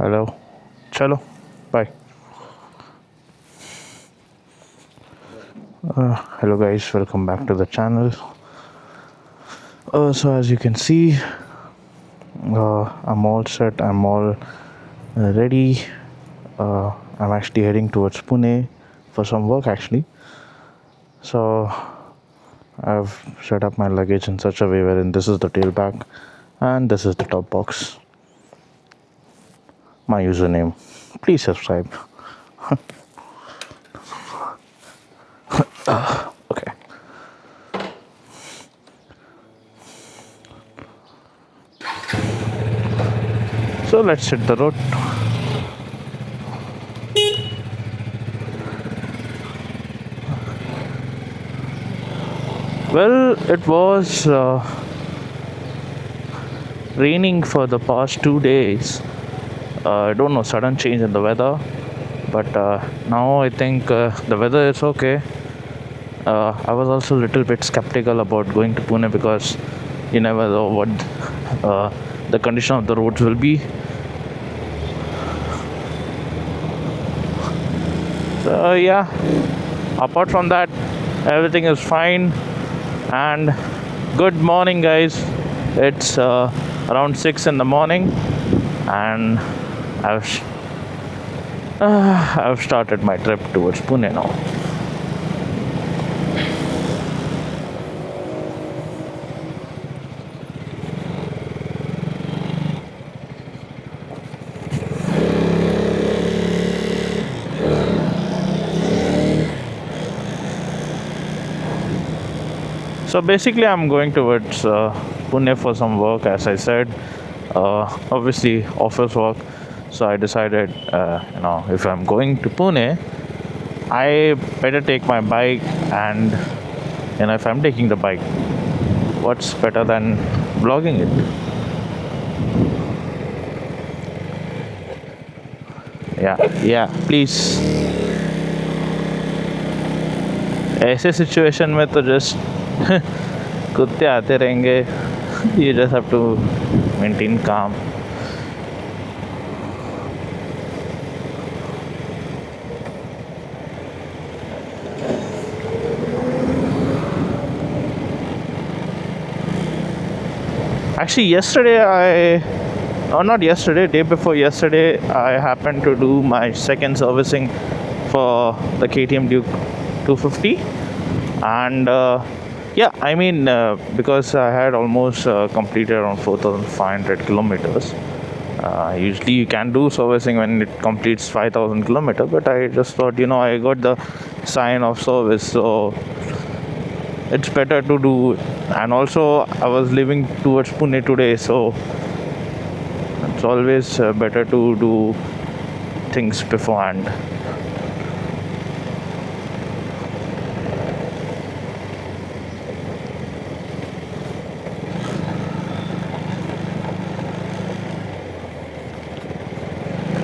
Hello. चलो, bye. Hello guys, welcome back to the channel. So as you can see, I'm all set. I'm all ready. I'm actually heading towards Pune for some work actually. So I've set up my luggage in such a way wherein this is the tail bag and this is the top box. My username. Please subscribe. Okay. So let's hit the road. Well, it was raining for the past 2 days. I don't know, sudden change in the weather, but now I think the weather is okay. I was also a little bit skeptical about going to Pune because you never know what uh, the condition of the roads will be. So, yeah, apart from that, everything is fine. And good morning, guys. It's around 6 in the morning, and I've I've started my trip towards Pune now. So basically, I'm going towards Pune for some work, as I said. Obviously, office work. So I decided, if I'm going to Pune, I better take my bike. And if I'm taking the bike, what's better than vlogging it? Yeah, please. ऐसे situation में तो just कुत्ते आते रहेंगे. You just have to maintain calm. Actually, not yesterday, day before yesterday, I happened to do my second servicing for the KTM Duke 250. And yeah, I mean, because I had almost completed around 4,500 kilometers. Usually, you can do servicing when it completes 5,000 kilometers, but I just thought, I got the sign of service, so it's better to do. And also, I was leaving towards Pune today, so it's always better to do things beforehand.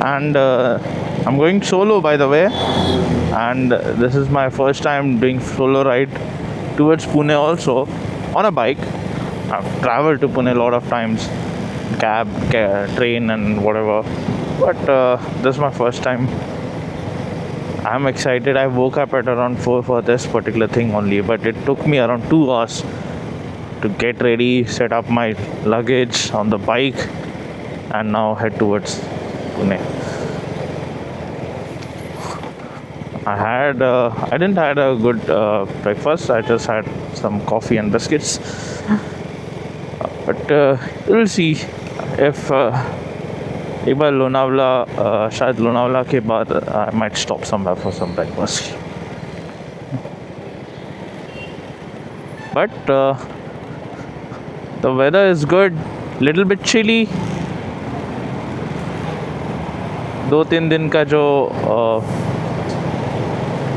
And I'm going solo, by the way, and this is my first time doing solo ride towards Pune also on a bike. I've traveled to Pune a lot of times, train and whatever, but this is my first time. I'm excited. I woke up at around 4 for this particular thing only, but it took me around 2 hours to get ready, set up my luggage on the bike, and now head towards Pune. I didn't had a good breakfast. I just had some coffee and biscuits. But we'll see if एक बार लोनावला शायद लोनावला के बाद I might stop somewhere for some breakfast. But the weather is good, little bit chilly. 2-3 दिन का जो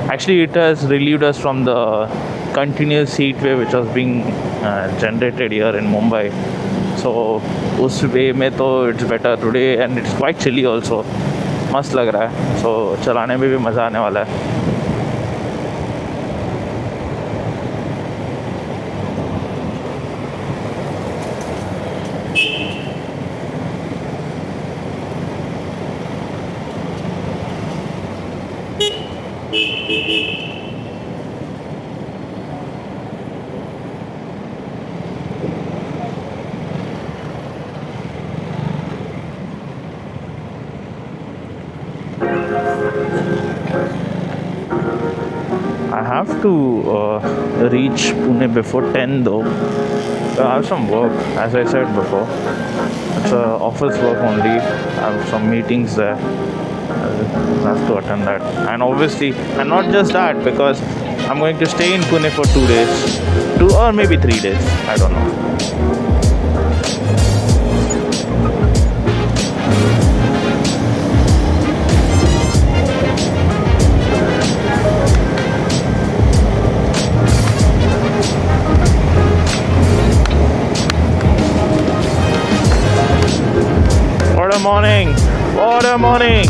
actually it has relieved us from the continuous heat wave which was being generated here in Mumbai. So उस वे में तो it's better today, and it's quite chilly also. मस्त लग रहा है, so चलाने में भी मज़ा आने वाला है. I have to reach Pune before 10 though. I have some work, as I said before. It's office work only. I have some meetings there. I have to attend that. And obviously, and not just that, because I'm going to stay in Pune for 2 days, 2 or maybe 3 days. I don't know. What a morning! What a morning!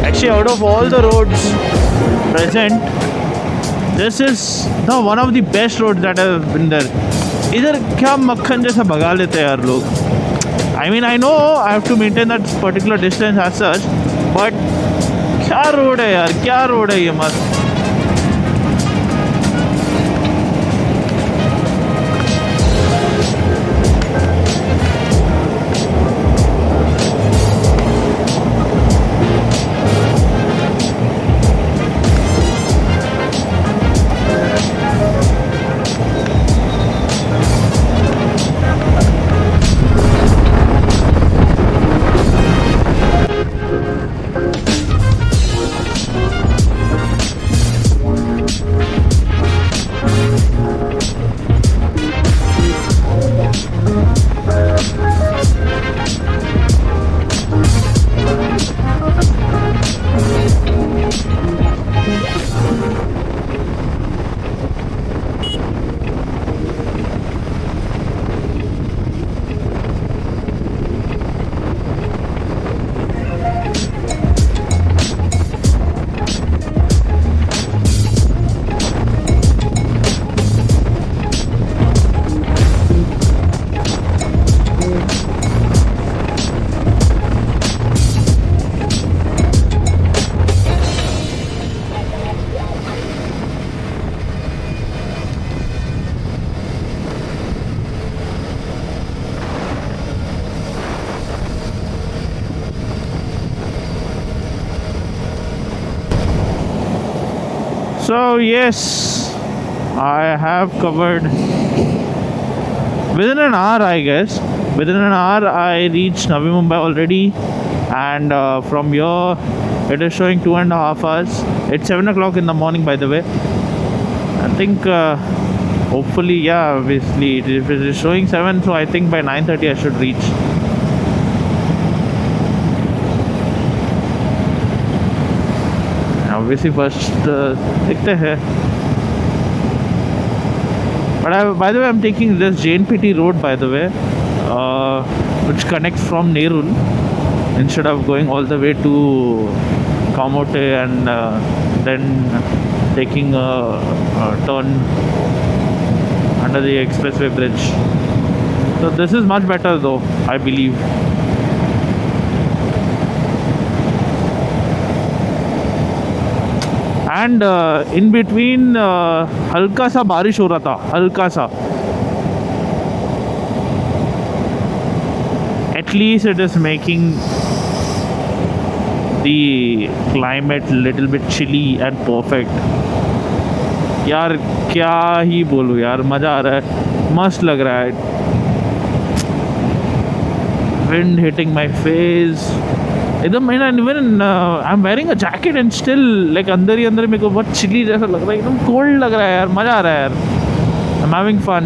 Actually, out of all the roads present, this is the one of the best roads that have been there. इधर क्या मक्खन जैसा भगा लेते हैं यार लोग. I mean, I know I have to maintain that particular distance as such, but क्या रोड है यार, क्या रोड है ये मस्त. So yes, I have covered within an hour, I guess. Within an hour, I reached Navi Mumbai already, and from here, it is showing 2.5 hours. It's 7 o'clock in the morning, by the way. I think hopefully, yeah, obviously, if it is showing 7, so I think by 9:30 I should reach. Obviously, first देखते हैं. But by the way, I'm taking this JNPT road, by the way, which connects from Nerul, instead of going all the way to Kamote and then taking a turn under the expressway bridge. So this is much better though, I believe. And in between हल्का सा बारिश हो रहा था, हल्का सा. At least it is making the climate little bit chilly and perfect. यार क्या ही बोलूँ यार, मज़ा आ रहा है, मस्त लग रहा है. Wind hitting my face. एकदम even I am wearing a jacket and still like अंदर ही अंदर मेरे को बहुत चिली जैसा लग रहा है, एकदम कोल्ड लग रहा है यार. मज़ा आ रहा है यार. I am having fun.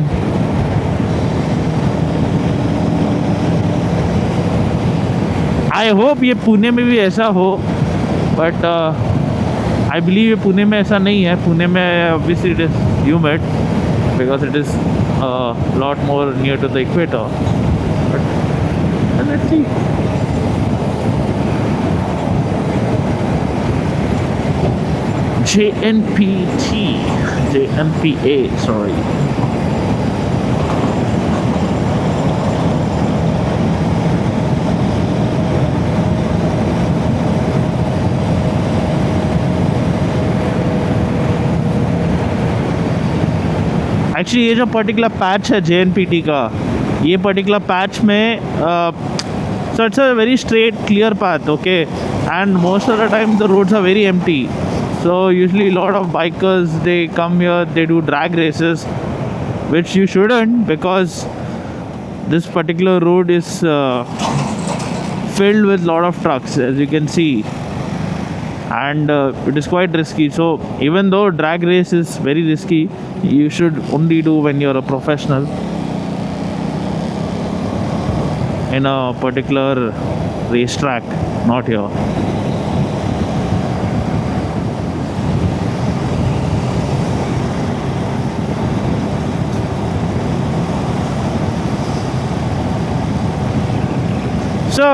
I hope ये पुणे में भी ऐसा हो, बट आई बिलीव ये पुणे में ऐसा नहीं है. पुणे में obviously it is humid because it is lot more near to the equator. But let's see. JNPA, sorry. Actually ये जो पर्टिकुलर पैच है JNPT का, ये पर्टिकुलर पैच में so it's a very straight clear path, okay, and most of the time the roads are very empty. So usually a lot of bikers, they come here, they do drag races, which you shouldn't, because this particular road is filled with lot of trucks, as you can see, and it is quite risky. So even though drag race is very risky, you should only do when you're a professional in a particular racetrack, not here. So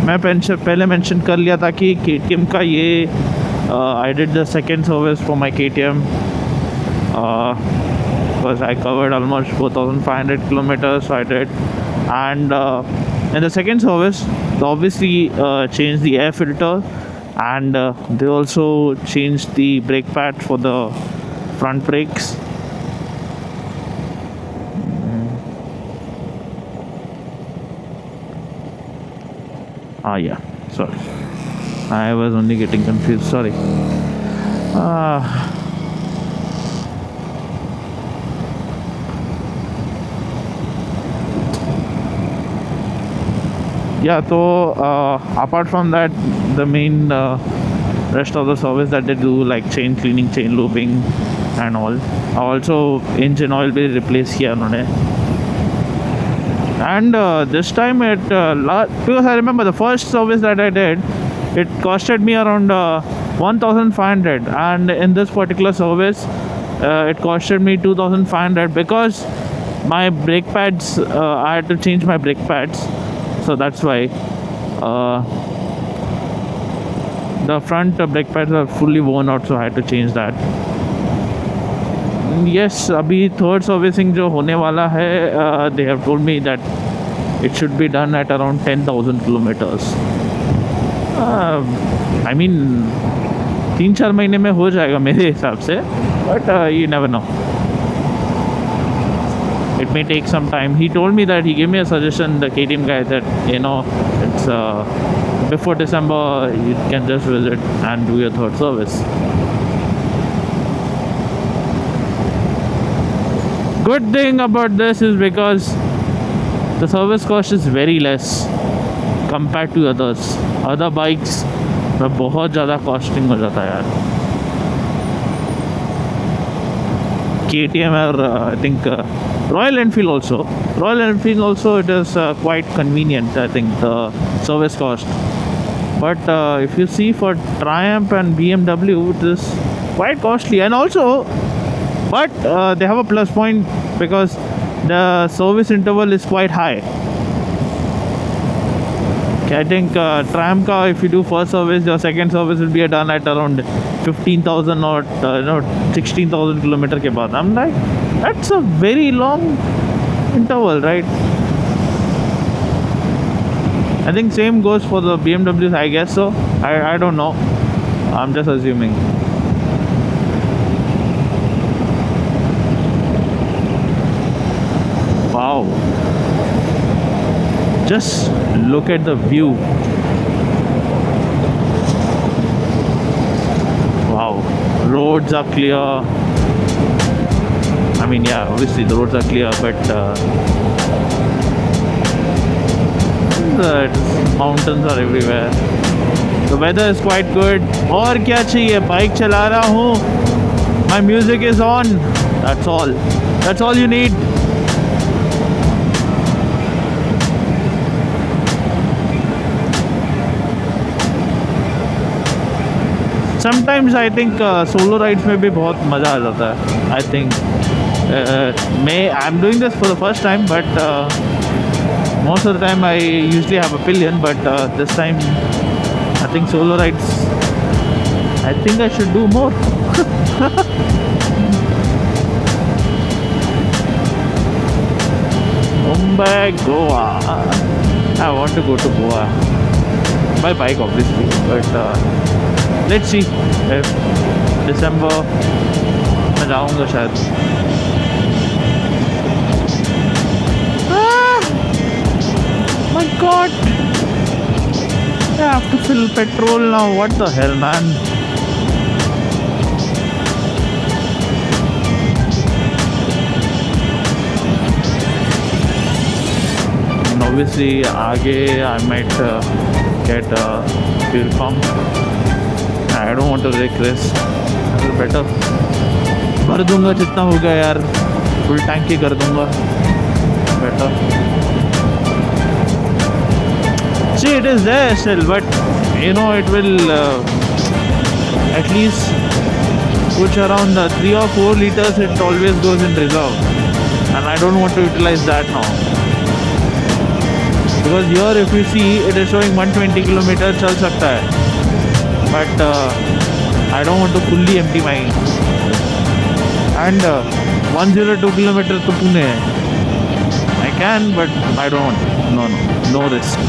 मैं पहले mention कर लिया था कि KTM का ये I did the second service for my KTM because I covered almost 4,500 kilometers, so I did. And in the second service, they obviously changed the air filter, and they also changed the brake pad for the front brakes. Yeah, sorry, I was only getting confused, sorry. Yeah, so apart from that, the main rest of the service that they do, like chain cleaning, chain looping and all. Also engine oil will replace here उन्होंने. And this time because I remember the first service that I did, it costed me around 1,500, and in this particular service it costed me 2,500 because my brake pads, I had to change my brake pads, so that's why the front brake pads are fully worn out, so I had to change that. Yes, अभी third servicing जो होने वाला है, they have told me that it should be done at around 10,000 kilometers. I mean 3-4 महीने में हो जाएगा मेरे हिसाब से, but you never know. It may take some time. He told me that he gave me a suggestion, the KTM guy, that it's before December you can just visit and do your third service. Good thing about this is because the service cost is very less compared to others. Other bikes में बहुत ज़्यादा costing हो जाता है यार. KTM और I think Royal Enfield also. Royal Enfield also, it is quite convenient, I think, the service cost. But if you see for Triumph and BMW, it is quite costly. And also, but they have a plus point because the service interval is quite high. I think Triumph car, if you do first service, your second service will be done at around 15,000 or 16,000 kilometer के बाद. I'm like, that's a very long interval, right? I think same goes for the BMWs, I guess so. I don't know. I'm just assuming. Wow. Just look at the view. Wow. Roads are clear. I mean, yeah, obviously the roads are clear, but the mountains are everywhere. The weather is quite good. और क्या चाहिए? Bike चला रहा हूँ. My music is on. That's all. That's all you need. Sometimes I think solo rides में भी बहुत मज़ा आ जाता है. I think I'm doing this for the first time, but most of the time I usually have a pillion, but this time I think solo rides, I think I should do more. Mumbai, Goa. I want to go to Goa by bike, obviously, but let's see if December में जाऊँगा शायद. God! I have to fill petrol now. What the hell, man? And obviously, आगे I might get a fuel pump. I don't want to take risk. Better भर दूंगा जितना होगा यार. Full tank ही कर दूंगा. Better. See, it is there still, but you know it will at least push around 3 or 4 liters. It always goes in reserve, and I don't want to utilize that now. Because here, if you see, it is showing 120 kilometers चल सकता है, but I don't want to fully empty my. And 102 kilometers to Pune है. I can, but I don't want. No risk.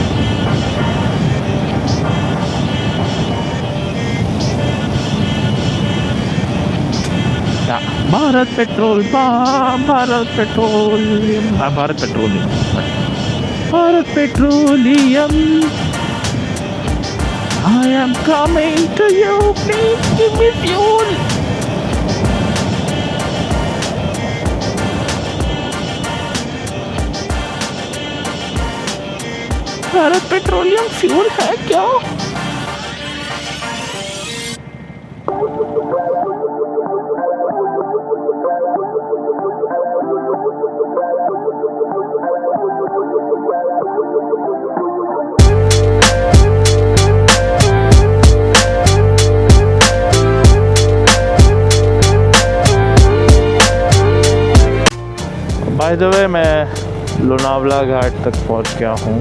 Bharat petrol pump, Bharat petroleum, Bharat petroleum, Bharat petroleum. I am coming to you, please give me fuel. Bharat petroleum fuel है क्या? By the way, मैं लोनावला घाट तक पहुंच गया हूँ.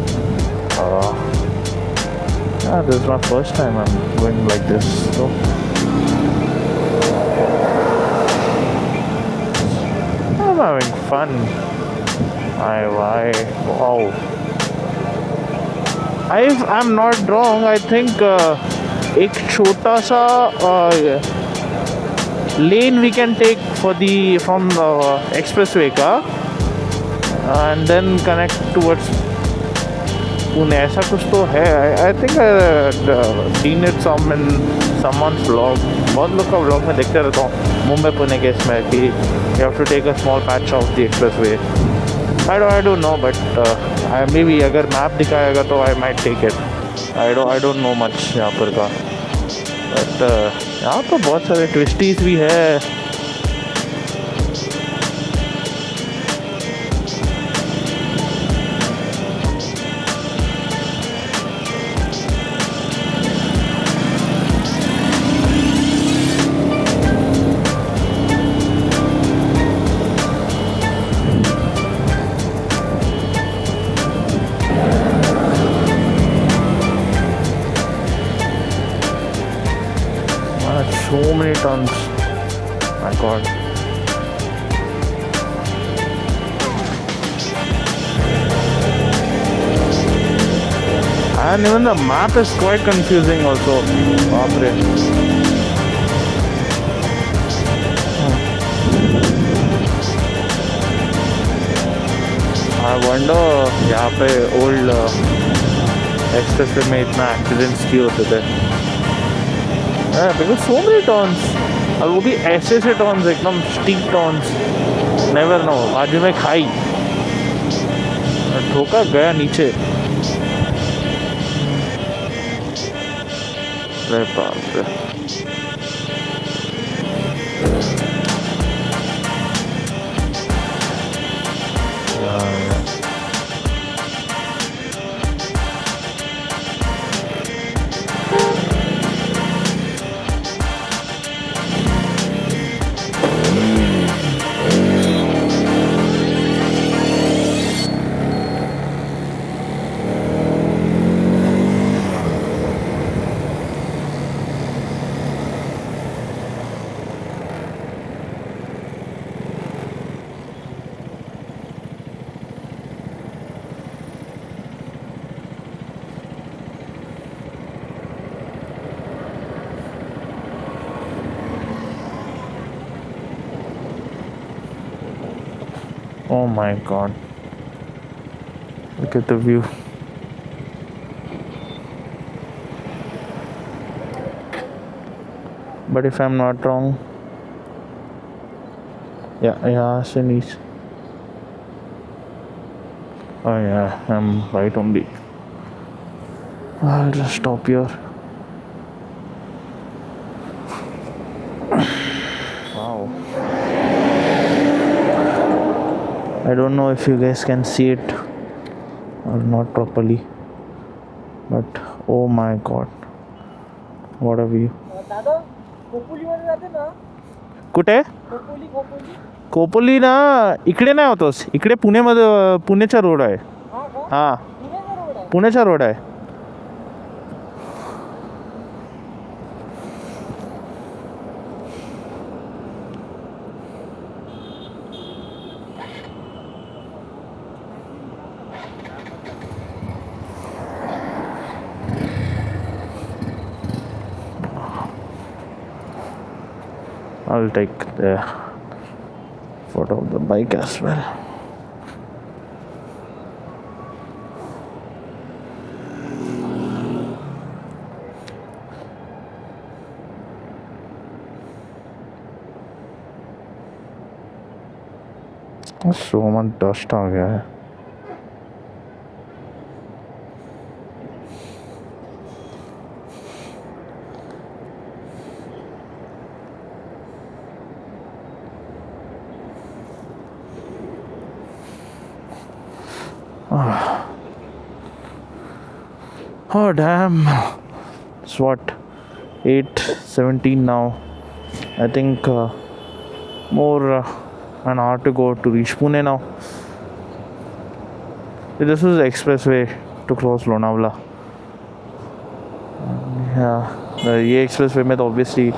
This is my first time I'm going like this, so I'm having fun. Wow. If I'm not wrong, I think एक छोटा सा lane we can take from expressway का and then connect towards Pune. ऐसा कुछ तो है. I think seen it someone's vlog. बहुत लोग का vlog में देखते रहता हूँ मुंबई पुणे के इसमें कि you have to take a small patch of the expressway. I don't know, but maybe अगर map दिखाएगा तो I might take it. I don't know much यहाँ पर का, but यहाँ पर बहुत सारे twisties भी है. So many tons. My God. And even the map is quite confusing also. Baapre. I wonder यहाँ पे old expressway में इतना accidents क्यों होते थे. Because so many turns, और वो भी ऐसे टर्न्स, एकदम स्टीप टर्न्स. Never know. आज मैं खाई, ठोका गया नीचे. अरे बाप रे. Oh my God. Look at the view. but if I'm not wrong, yeah, Shanish. Oh yeah, I'm right only. I'll just stop here. Wow. I don't know if you guys can see it or not properly, but oh my god, what a view. दादा खोपोलीमध्ये जाते ना कुठे खोपोली खोपोली खोपोली ना इकडे नाही होतोस इकडे पुण्यामध्ये पुण्याचा रोड आहे हा का हां पुण्याचा रोड आहे पुण्याचा रोड आहे I'll take the photo of the bike as well. So much dust आ गया है Oh damn, it's what 8:17 now. I think more an hour to go to reach Pune now. This is the expressway to cross Lonavala. Yeah, ये expressway में तो obviously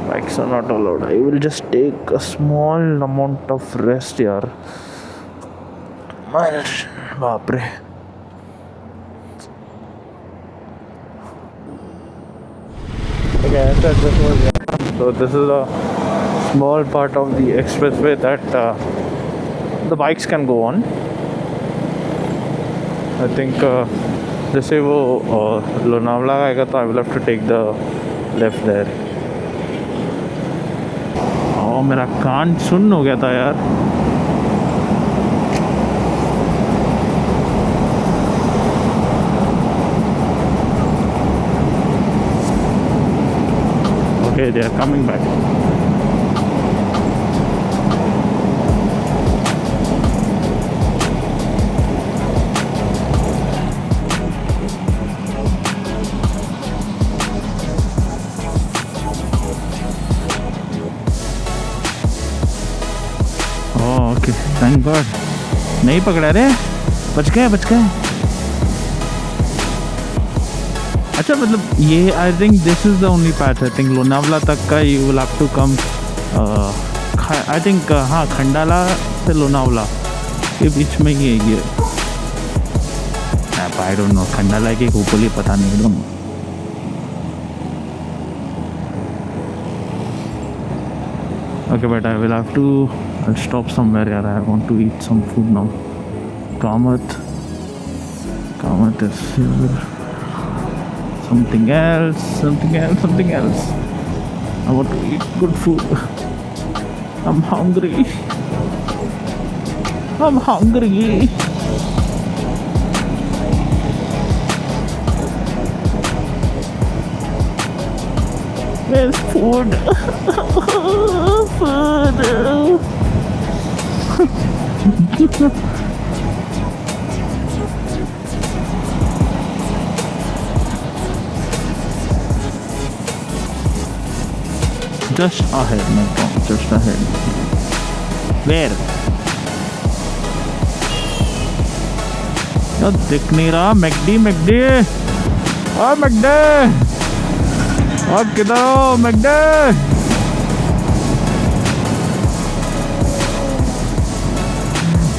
bikes are not allowed. I will just take a small amount of rest here. बाप रे. Okay, so this is a small part of the expressway that the bikes can go on. I think जैसे वो लोनावला आएगा तो I will have to take the left there. मेरा कान सुन्न हो गया था यार Okay, they are coming back. Okay thank god नहीं पकड़ा रे बच गए अच्छा मतलब ये I think this is the only path I think Lonavala तक का you will have to come I think हाँ खंडाला से लोनावला के बीच में ही है ये आई डोंट नो खंडाला की खोपोली पता नहीं दोनों Okay, but I will have to. I'll stop somewhere. Yeah, I want to eat some food now. Kamath is here. Something else. I want to eat good food. I'm hungry. Where's food? Just ahead, my friend. Just ahead. Where? यार दिख नहीं रहा McD और McD और किधर हो McD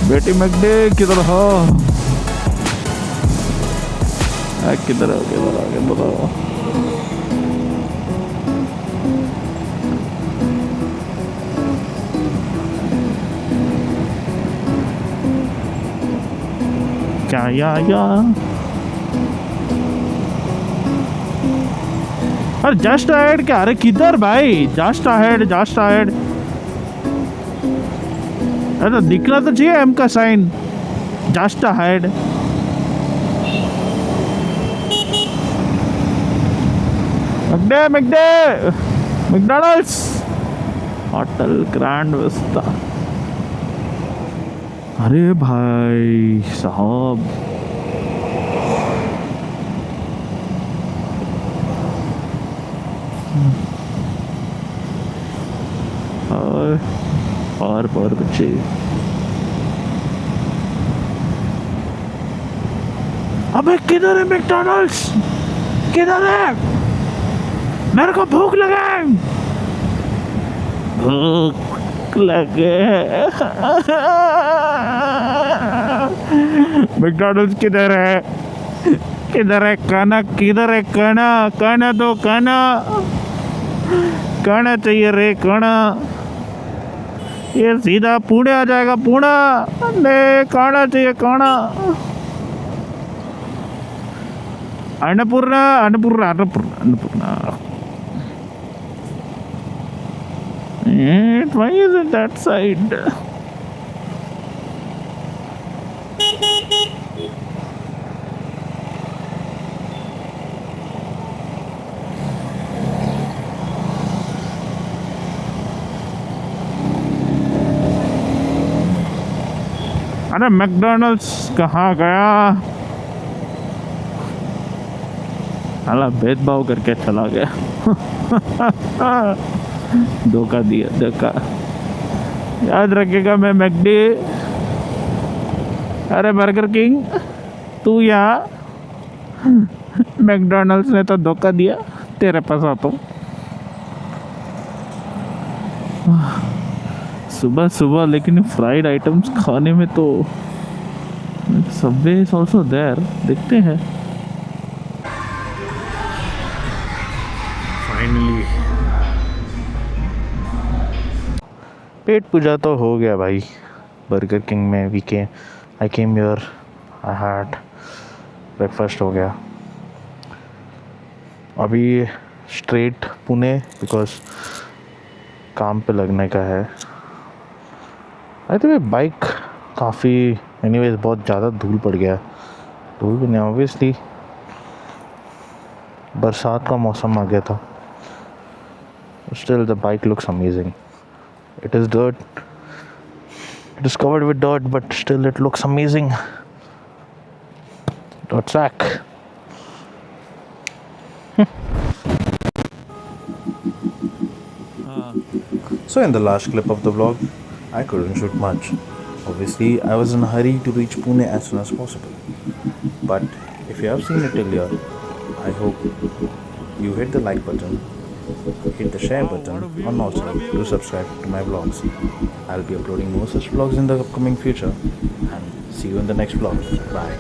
बेटी McD किधर हो किधर हो क्या या अरे जस्ट अहेड क्या? अरे किधर भाई? जस्ट अहेड अरे तो दिखना तो चाहिए एम का sign, just ahead. McDonald's hotel Grand Vista. अरे भाई साहब, और बच्चे। अबे किधर है मैकडॉनल्ड्स? किधर है? मेरे को भूख लगे, भूख लगे। मैकडॉनल्ड्स किधर है? किधर है खाना? किधर है खाना? खाना दो, खाना खाना चाहिए रे, खाना। ये सीधा पुणे आ जाएगा, पुणे। नहीं, खाना चाहिए, खाना। Annapurna Annapurna Annapurna Annapurna. Why is it that side? अरे मैकडॉनल्ड्स कहाँ गया? अला भेदभाव करके चला गया। धोखा दिया, धोखा। याद रखेगा मैं मैकडी। अरे बर्गर किंग तू यहाँ, मैकडॉनल्ड्स ने तो धोखा दिया, तेरे पास आता हूँ। सुबह सुबह लेकिन फ्राइड आइटम्स खाने में तो सबवे इज ऑल्सो देयर। देखते हैं। फाइनली पेट पूजा तो हो गया भाई। बर्गर किंग में I came here, I had breakfast हो गया। अभी स्ट्रेट पुणे, बिकॉज काम पे लगने का है। आई थिंक बाइक काफ़ी एनीवेज बहुत ज़्यादा धूल पड़ गया। धूल भी नहीं, ऑब्वियसली बरसात का मौसम आ गया था। Still the bike looks amazing. It is dirt. It is covered with dirt, but still it looks amazing. Dirt sack. So in the last clip of the vlog, I couldn't shoot much. Obviously, I was in a hurry to reach Pune as soon as possible. But if you have seen it till here, I hope you hit the like button, hit the share button, and also do subscribe to my vlogs. I'll be uploading more such vlogs in the upcoming future, and see you in the next vlog. Bye.